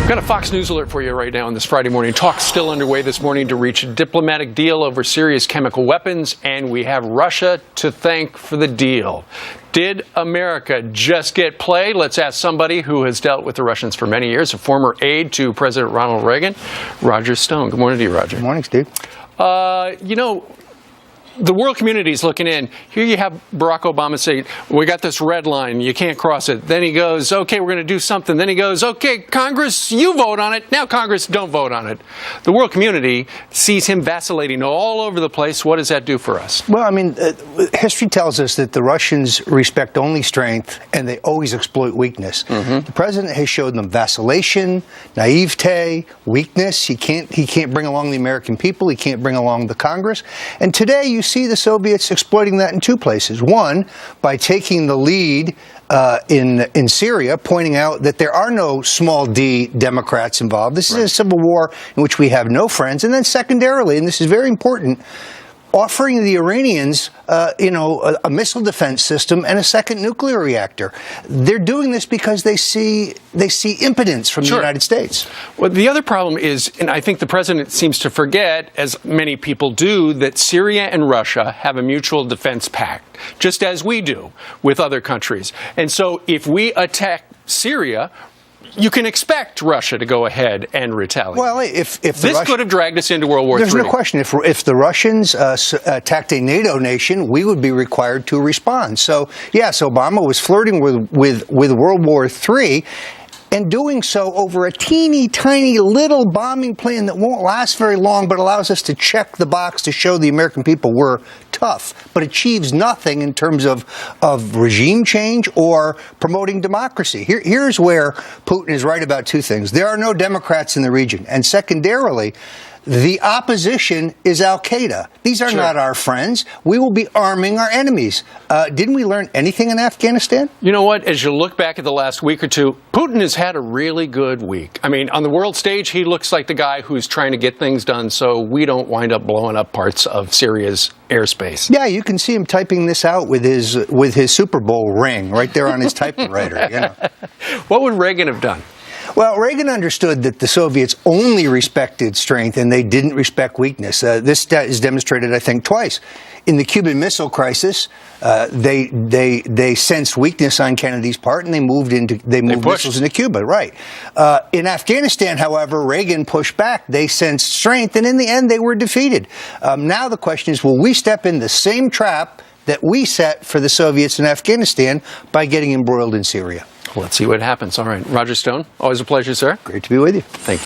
We've got a Fox News alert for you right now on this Friday morning. Talks still underway this morning to reach a diplomatic deal over Syria's chemical weapons, and we have Russia to thank for the deal. Did America just get play? Let's ask somebody who has dealt with the Russians for many years, a former aide to President Ronald Reagan, Roger Stone. Good morning to you, Roger. Good morning, Steve. The world community is looking in. Here you have Barack Obama say, we got this red line, you can't cross it. Then he goes, okay, we're going to do something. Then he goes, okay, Congress, you vote on it. Now Congress, don't vote on it. The world community sees him vacillating all over the place. What does that do for us? Well, I mean, history tells us that the Russians respect only strength and they always exploit weakness. The president has showed them vacillation, naivete, weakness. He can't bring along the American people. He can't bring along the Congress. And today you see the Soviets exploiting that in two places. One, by taking the lead in Syria, pointing out that there are no small d Democrats involved. This is a civil war in which we have no friends. And then secondarily, and this is very important, offering the Iranians, a missile defense system and a second nuclear reactor. They're doing this because they see impotence from the United States. Well, the other problem is, and I think the president seems to forget, as many people do, that Syria and Russia have a mutual defense pact, just as we do with other countries. And so if we attack Syria, you can expect Russia to go ahead and retaliate. Well, if this could have dragged us into World War III. There's no question. If the Russians attacked a NATO nation, we would be required to respond. So, yes, Obama was flirting with World War III, and doing so over a teeny tiny little bombing plan that won't last very long, but allows us to check the box to show the American people we're tough, but achieves nothing in terms of regime change or promoting democracy. Here's where Putin is right about two things. There are no Democrats in the region. And secondarily, the opposition is al-Qaeda. These are not our friends. We will be arming our enemies. Didn't we learn anything in Afghanistan? You know what? As you look back at the last week or two, Putin has had a really good week. I mean, on the world stage, he looks like the guy who's trying to get things done so we don't wind up blowing up parts of Syria's airspace. Yeah, you can see him typing this out with his Super Bowl ring right there on his typewriter. You know. What would Reagan have done? Well, Reagan understood that the Soviets only respected strength and they didn't respect weakness. This is demonstrated, I think, twice. In the Cuban Missile Crisis, they sensed weakness on Kennedy's part and they moved missiles into Cuba. Right. In Afghanistan, however, Reagan pushed back. They sensed strength, and in the end, they were defeated. Now the question is, will we step in the same trap that we set for the Soviets in Afghanistan by getting embroiled in Syria? Let's see what happens. All right. Roger Stone, always a pleasure, sir. Great to be with you. Thank you.